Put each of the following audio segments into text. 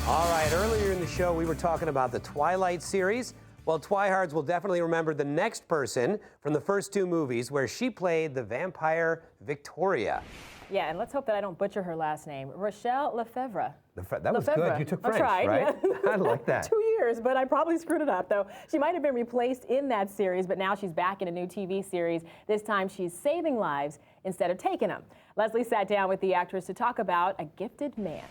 All right, earlier in the show, we were talking about the Twilight series. Well, Twi-hards will definitely remember the next person from the first two movies where she played the vampire Victoria. Yeah, and let's hope that I don't butcher her last name. Rachelle Lefevre. That was good. You took French, tried, right? Yeah. I like that. 2 years, but I probably screwed it up, though. She might have been replaced in that series, but now she's back in a new TV series. This time, she's saving lives instead of taking them. Lesley sat down with the actress to talk about A Gifted Man.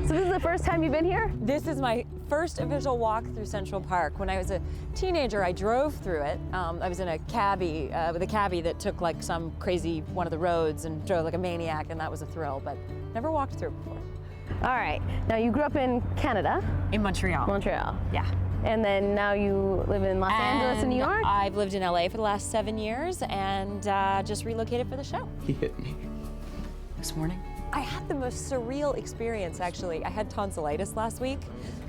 So this is the first time you've been here? This is my first official walk through Central Park. When I was a teenager, I drove through it. I was in a cabbie, with a cabbie that took like some crazy one of the roads and drove like a maniac, and that was a thrill, but never walked through before. All right. Now you grew up in Canada. In Montreal. Montreal. Yeah. And then now you live in Los Angeles and New York? I've lived in LA for the last 7 years and just relocated for the show. He hit me this morning. I had the most surreal experience, actually. I had tonsillitis last week,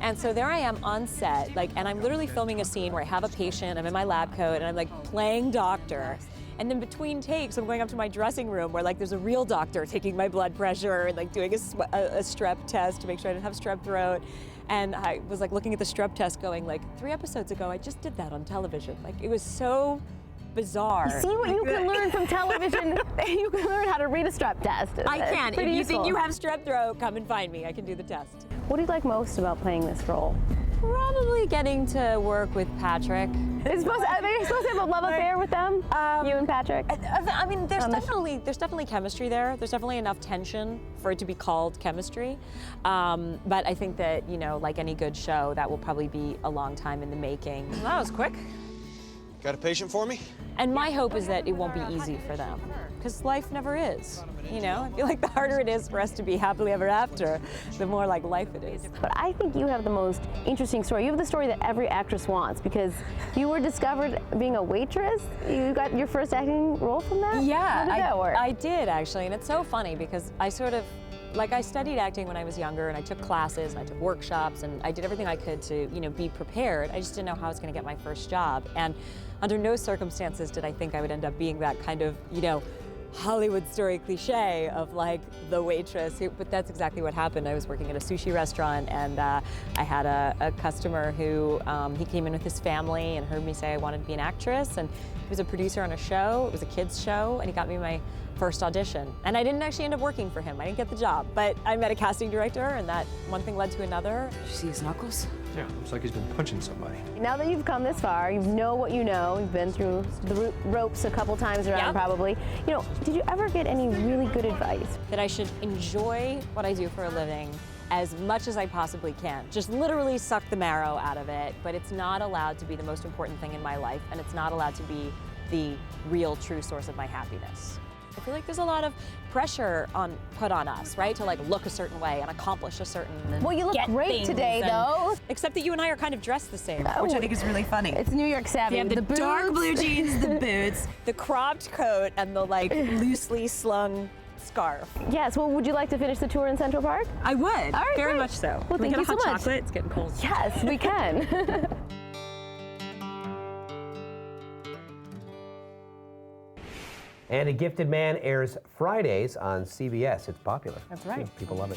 and so there I am on set, and I'm literally filming a scene where I have a patient, I'm in my lab coat, and I'm like playing doctor. And then between takes, I'm going up to my dressing room where there's a real doctor taking my blood pressure and doing a strep test to make sure I didn't have strep throat. And I was looking at the strep test going 3 episodes ago, I just did that on television. It was so bizarre. See what you can learn from television? You can learn how to read a strep test. I can. If you useful. think you have strep throat, come and find me. I can do the test. What do you like most about playing this role? Probably getting to work with Patrick. Are they supposed to have a love affair with them? You and Patrick? I mean, there's definitely chemistry there. There's definitely enough tension for it to be called chemistry. But I think that, like any good show, that will probably be a long time in the making. Well, that was quick. Got a patient for me? And my hope is that it won't be easy for them, because life never is. I feel like the harder it is for us to be happily ever after, the more like life it is. But I think you have the most interesting story. You have the story that every actress wants, because you were discovered being a waitress. You got your first acting role from that? Yeah, How did that work? I did actually, and it's so funny because I I studied acting when I was younger, and I took classes, and I took workshops, and I did everything I could to, be prepared. I just didn't know how I was going to get my first job. And under no circumstances did I think I would end up being that kind of, Hollywood story cliche of the waitress, but that's exactly what happened. I was working at a sushi restaurant, and I had a customer who, he came in with his family and heard me say I wanted to be an actress, and he was a producer on a show. It was a kids show, and he got me my first audition. And I didn't actually end up working for him. I didn't get the job, but I met a casting director, and that one thing led to another. Did you see his knuckles? Yeah, looks like he's been punching somebody. Now that you've come this far, you know what you know. You've been through the ropes a couple times around, Yep. probably. Did you ever get any really good advice? That I should enjoy what I do for a living as much as I possibly can. Just literally suck the marrow out of it, but it's not allowed to be the most important thing in my life, and it's not allowed to be the real, true source of my happiness. I feel like there's a lot of pressure put on us, right? To look a certain way and accomplish a certain. Well, you look great today, though. Except that you and I are kind funny, which Oh, I think is really funny. It's New York savvy. You have the boots. dark blue jeans, the boots, the cropped coat, and the loosely slung scarf. Yes. Well, would you like to finish the tour in Central Park? I would. All right, very great. much so. Well, Can we thank get you a hot so much. chocolate? It's getting cold. Yes, we can. And A Gifted Man airs Fridays on CBS. It's popular. That's right. People love it.